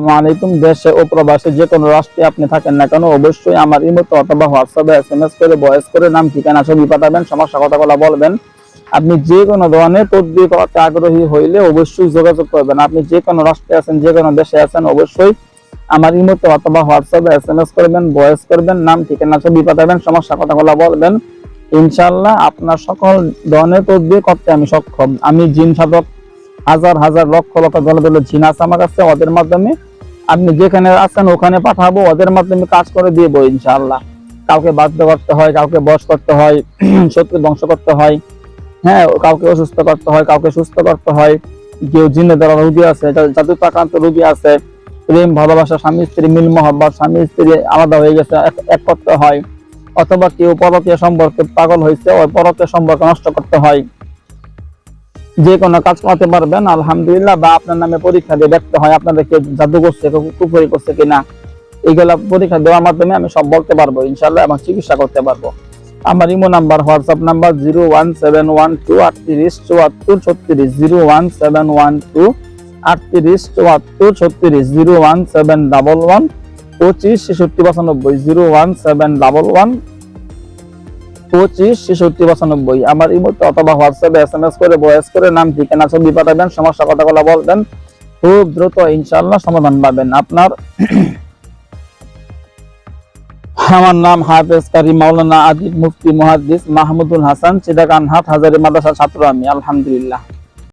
আসসালামু আলাইকুম। দেশে ও প্রবাসে যে কোনো রাষ্ট্রে আপনি থাকেন না কেন, অবশ্যই আমার ইমোতে অথবা হোয়াটসঅ্যাপে SMS করে ভয়েস করে নাম ঠিকানা ছবি পাঠাবেন, সমস্যা কথাগুলো বলবেন। আপনি যে কোনো ধরনের তদবির করাতে আগ্রহী হইলে অবশ্যই যোগাযোগ করবেন। আপনি যে কোনো রাষ্ট্রে আছেন, যে কোনো দেশে আছেন, অবশ্যই আমার ইমোতে অথবা হোয়াটসঅ্যাপে SMS করবেন, ভয়েস করবেন, নাম ঠিকানা ছবি পাঠাবেন, সমস্যা কথাগুলো বলবেন। ইনশাআল্লাহ আপনার সকল ধরনের তদবির করতে আমি সক্ষম। আমি জিন সাধক, হাজার হাজার লক্ষ লক্ষ দলে দলে জিন আছে আমার কাছে। ওদের মাধ্যমে আপনি যেখানে আছেন ওখানে পাঠাবো, ওদের মাধ্যমে কাজ করে দিব ইনশাআল্লাহ। কাউকে বাধ্য করতে হয়, কাউকে বশ করতে হয়, শত্রু ধ্বংস করতে হয়, হ্যাঁ, কাউকে অসুস্থ করতে হয়, কাউকে সুস্থ করতে হয়। কেউ জিনের দ্বারা রোগী আছে, জাদুতে আক্রান্ত রোগী আছে, প্রেম ভালোবাসা, স্বামী স্ত্রী মিল মহব্বত, স্বামী স্ত্রী আলাদা হয়ে গেছে, এক করতে হয়। অথবা কেউ পরকীয়া সম্পর্কে পাগল হয়েছে, ওই পরকীয়া সম্পর্ক নষ্ট করতে হয়। যে কোনো কাজ করতে পারবেন আলহামদুলিল্লাহ। বা আপনার নামে পরীক্ষা দিয়ে দেখতে হয় আপনাদের কেউ জাদু করছে, কুফরি করছে কিনা। এইগুলা পরীক্ষা দেওয়ার মাধ্যমে আমি সব বলতে পারবো ইনশাআল্লাহ, এবং চিকিৎসা করতে পারবো। আমার ইমো নাম্বার, হোয়াটসঅ্যাপ নাম্বার 01712387436, 01712387436, 01711256695, 01711256695। আমার ইমোতে অথবা হোয়াটসঅ্যাপে SMS করে ভয়েস করে নাম ঠিকানা ছবি পাঠাবেন, সমস্যা কথাগুলো বলবেন। খুব দ্রুত ইনশাআল্লাহ সমাধান পাবেন আপনার। আমার নাম হাফেজ কারি মাওলানা আদিব মুফতি মুহাদ্দিস মাহমুদুল হাসান, চিটাগাং হাট হাজারী মাদ্রাসার ছাত্র আমি, আলহামদুলিল্লাহ।